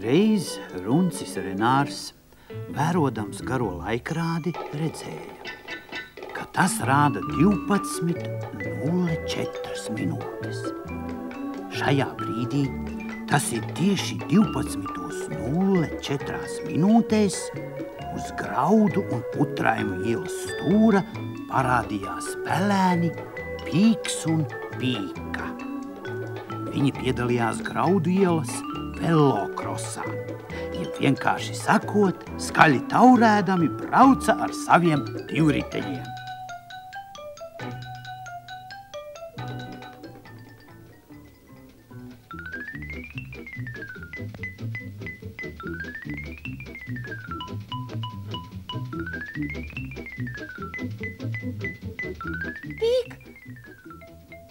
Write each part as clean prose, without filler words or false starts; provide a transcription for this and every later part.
Reiz Runcis Renārs, vērodams garo laikrādi, redzēja, ka tas rāda 12:04 minūtes. Šajā brīdī tas ir tieši 12:04 minūtēs uz Graudu un Putraimu ielas stūra parādījās pelēni Pīks un Pīka. Viņi piedalījās Graudu ielas velokrosā, jeb vienkārši sakot, skaļi taurēdami brauca ar saviem divriteņiem.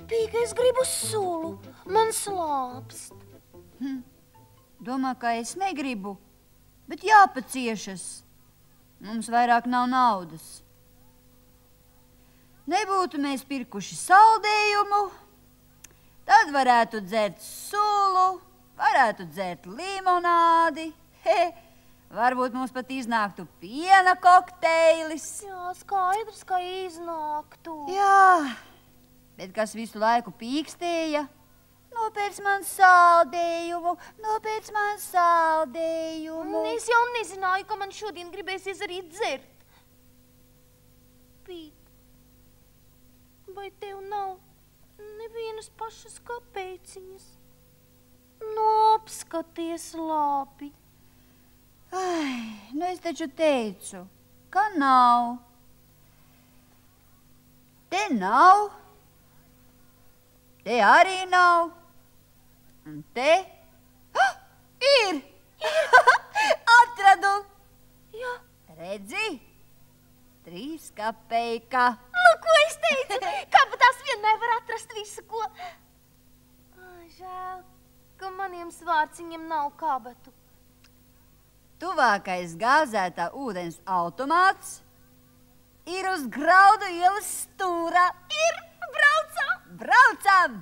Pīka, es gribu sulu, man slāpst. Domā, ka es negribu, bet jāpaciešas. Mums vairāk nav naudas. Nebūtu mēs pirkuši saldējumu, tad varētu dzert sulu, varētu dzert limonādi. Varbūt mums pat iznāktu piena kokteilis. Jā, skaidrs, ka iznāktu. Jā, bet kas visu laiku pīkstēja? Nopēc man saldējumu, nopēc man saldējumu. Es jau nezināju, ka man šodien gribēsies arī dzert. Pīk, vai tev nav nevienas pašas kapēciņas? Apskaties labi. Nu es taču teicu, ka nav. Te nav. Te arī nav. Un te? Ir! Atradu! Jā. Redzi? 3 kapeika. Nu, ko es teicu? Kabatās vienmēr var atrast visu, ko... Žēl, ka maniem svārciņiem nav kabatu. Tuvākais gāzētā ūdens automāts ir uz Graudu ielas stūra. Ir! Braucam! Braucam!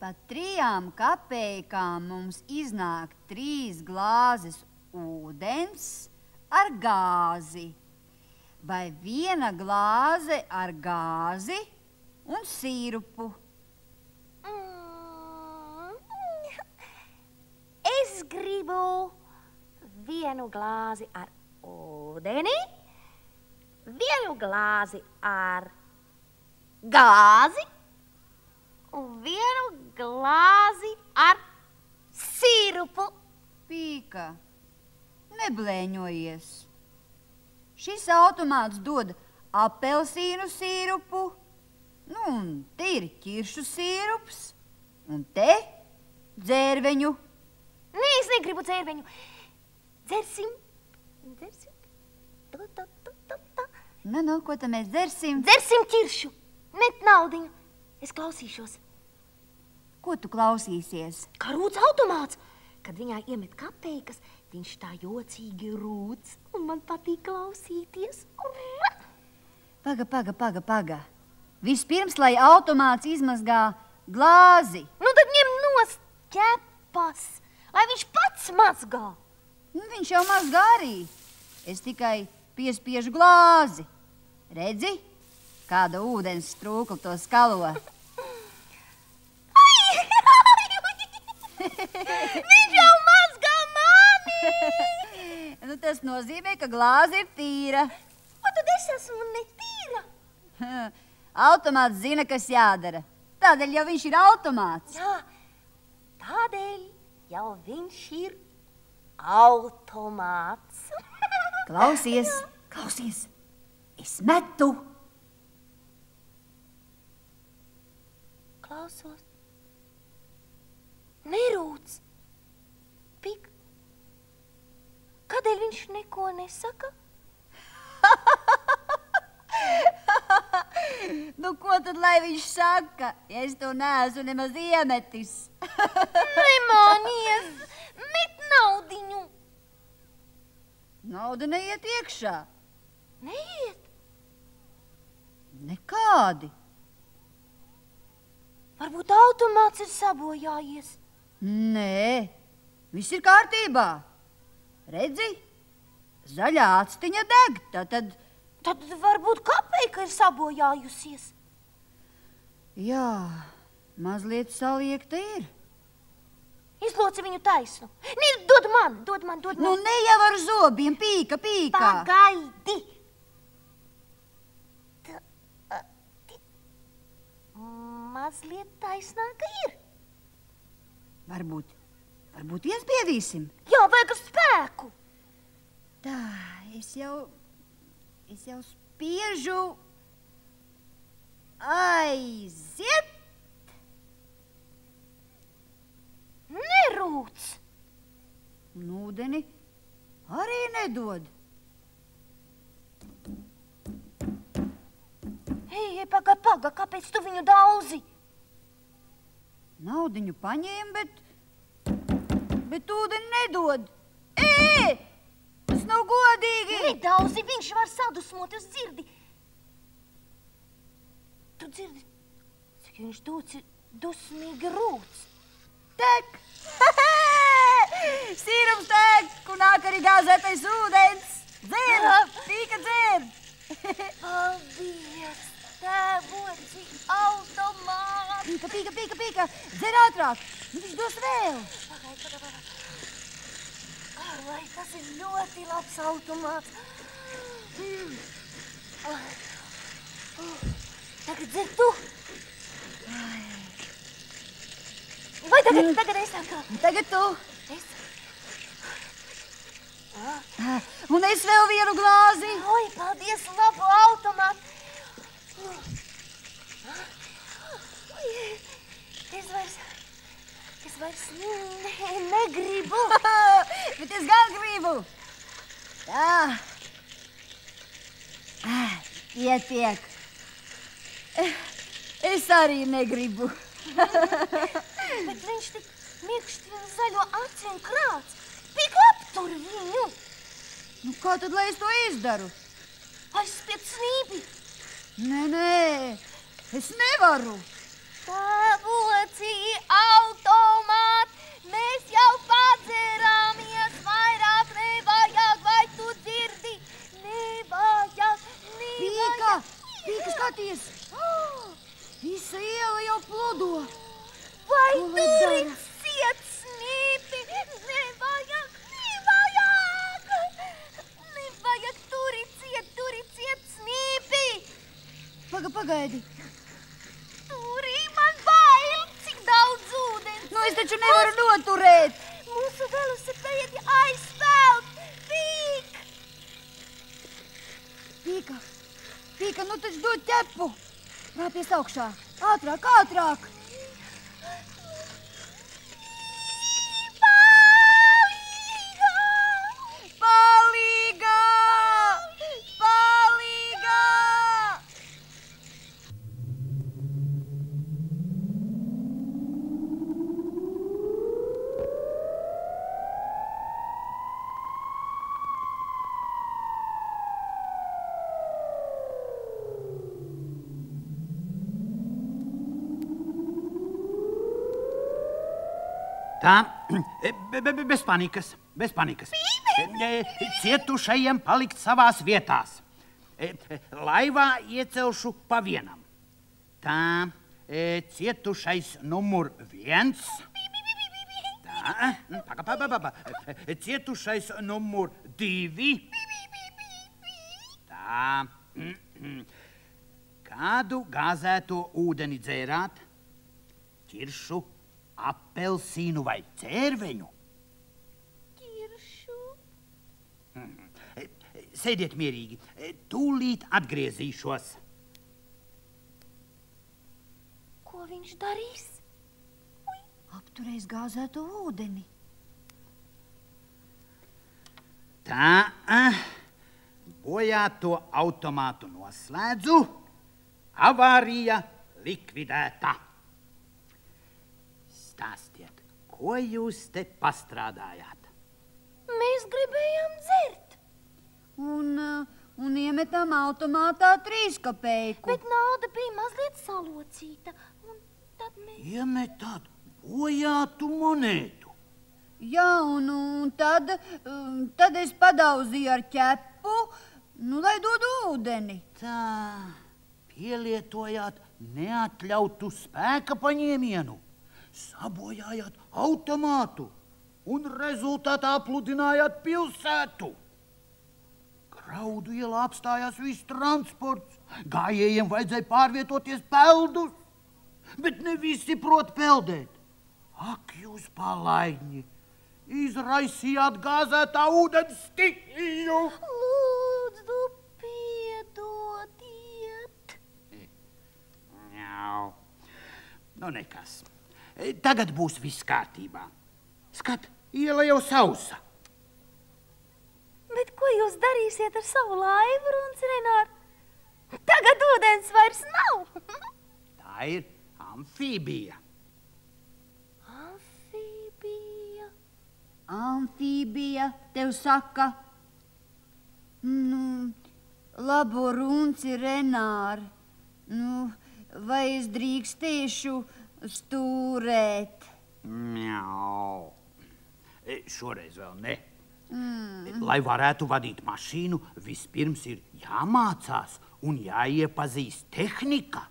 Pa 3 kapeikām mums iznāk 3 glāzes ūdens ar gāzi, vai 1 glāze ar gāzi un sīrupu. Es gribu 1 glāzi ar ūdeni, 1 glāzi ar gāzi un 1 glāzi ar sīrupu. Pīka, neblēņojies. Šis automāts dod apelsīnu sīrupu, un te ir ķiršu sīrups, un te dzērveņu. Nē, es negribu dzērveņu. Dzersim. Nu, ko tad mēs dzersim? Dzersim ķiršu. Met naudiņu. Es klausīšos. Ko tu klausīsies? Kā rūc automāts. Kad viņā iemet kapeikas, viņš tā jocīgi rūc, un man patīk klausīties. Paga. Vispirms, lai automāts izmazgā glāzi. Nu tad ņem nost ķepas, lai viņš pats mazgā. Nu, viņš jau mazgā arī. Es tikai piespiežu glāzi. Redzi, kāda ūdens strūkla to skalo. Viņš jau mazgā mani! Nu, tas nozīmē, ka glāze ir tīra. O, tad es esmu netīra. Automāts zina, kas jādara. Tādēļ jau viņš ir automāts. Jā, tādēļ jau viņš ir automāts. Klausies. Es metu. Klausos. Nerūc. Pik. Kādēļ viņš neko nesaka? Nu, ko tad lai viņš saka, ja es to neesmu nemaz iemetis? Nemānies, met naudiņu. Nauda neiet iekšā. Neiet. Nekādi. Varbūt automāts ir sabojājies. Nē, viss ir kārtībā. Redzi, zaļā actiņa deg, Tad varbūt kapeika ir sabojājusies. Jā, mazliet saliekta ir. Izloci viņu taisnu. Nē, dod man. Nu, ne jau ar zobiem, pīka. Pagaidi. Mazliet taisnāka ir. Varbūt iespiedīsim. Jā, vajag ar spēku. Tā, es jau spiežu. Aiziet! Nerūc. Un ūdeni arī nedod. Ei, paga, kāpēc tu viņu dauzi? Naudiņu paņēma, bet ūdeni nedod. Tas nav godīgi. Nedauzi, viņš var sadusmot, es dzirdi. Tu dzirdi, cik viņš dusmīgi rūc. Tek! Sīrums tek, un nāk arī gāzētais ūdens. Dzer, pīka dzer. Paldies, tēvoci, automāti. Pīka, dzer ātrāk, nu viņš dos vēl. Pagaid. Vai tas ir ļoti labs automāts. Tagad dzer tu. Vai tagad es atkal? Tagad tu. Es. Un es vēl vienu glāzi. Oi, paldies, labu automātu. Es vairs negribu. Bet es gan gribu. Tā. Pietiek. Es arī negribu. Bet viņš tik mirkšķina zaļo aci un krāc. Pik aptur viņu. Nu, kā tad, lai es to izdaru? Aizspied snīpi. Nē, es nevaru. Tēvoci, automāt, mēs jau padzerāmies, vairāk nevajag, vai tu dzirdi? Nevajag. Pīka, skaties. Visa iela jau plodo. Vai turi ciet snīpi? Nevajag. Nevajag, turi ciet snīpi. Pagaidi. Turi, man bail, cik daudz ūdens. Nu, es taču nevaru noturēt. Mūsu velosipēdi aizpeld. Pīka, nu taču dod ķepu. Rāpies augšā. Ātrāk. Palīgā! Tā, bez panikas, bez panikas. Cietušajiem palikt savās vietās. Laivā iecelšu pa vienam. Tā, cietušais numur 1. Tā, cietušais numur 2. Tā. Kādu gāzēto ūdeni dzērāt? Ķiršu, apelsīnu vai cērveņu? Ķiršu. Sēdiet mierīgi, tūlīt atgriezīšos. Ko viņš darīs? Apturēs gāzēto ūdeni. Tā, bojāto automātu noslēdzu, avārija likvidēta. Stāstiet, ko jūs te pastrādājāt? Mēs gribējām dzert. Un iemetam automātā 3 kopeiku. Bet nauda bija mazliet salocīta. Un tad mēs... Iemetāt bojātu monētu. Jā, un tad es padauzīju ar ķepu, lai dod ūdeni. Tā, pielietojāt neatļautu spēka paņēmienu, sabojājāt automātu un rezultātā pludinājāt pilsētu. Graudu ielā apstājās viss transports, gājējiem vajadzēja pārvietoties peldus, bet ne visi prot peldēt. Ak, jūs palaidņi, izraisījāt gāzētā ūdens stihiju. Lūdzu, piedodiet. Jau. Nu, nekas. Tagad būs viss kārtībā. Skat, iela jau sausa. Bet ko jūs darīsiet ar savu laivu, Runcrenār? Tagad ūdens vairs nav. Tā ir amfībija. Amfībija. Amfībija, tev saka. Labo Runci, Renār. Vai es drīkstēšu stūrēt? Mjau. Šoreiz vēl ne. Lai varētu vadīt mašīnu, vispirms ir jāmācās un jāiepazīst tehnika.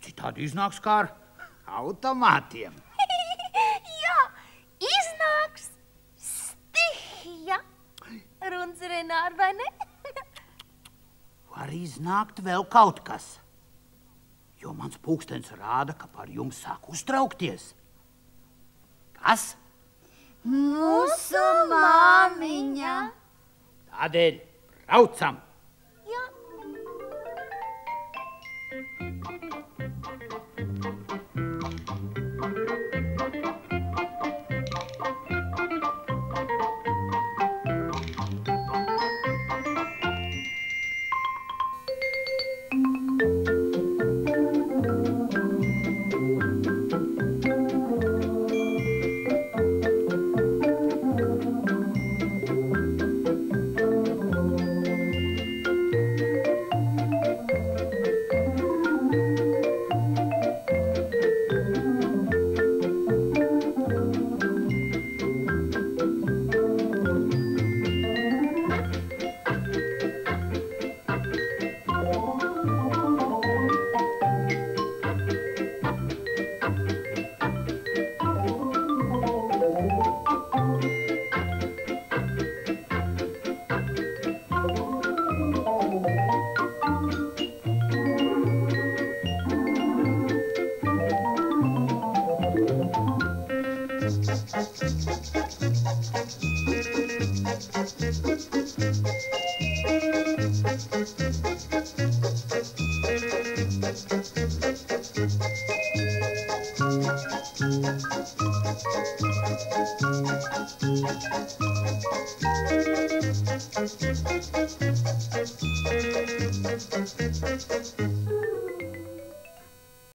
Citādi iznāks kā ar automātiem. Jā, iznāks stihija. Runcrenār, vai ne? Var iznākt vēl kaut kas, jo mans pulkstens rāda, ka par jums sāk uztraukties. Kas? Mūsu māmiņa. Tādēļ braucam! Jā.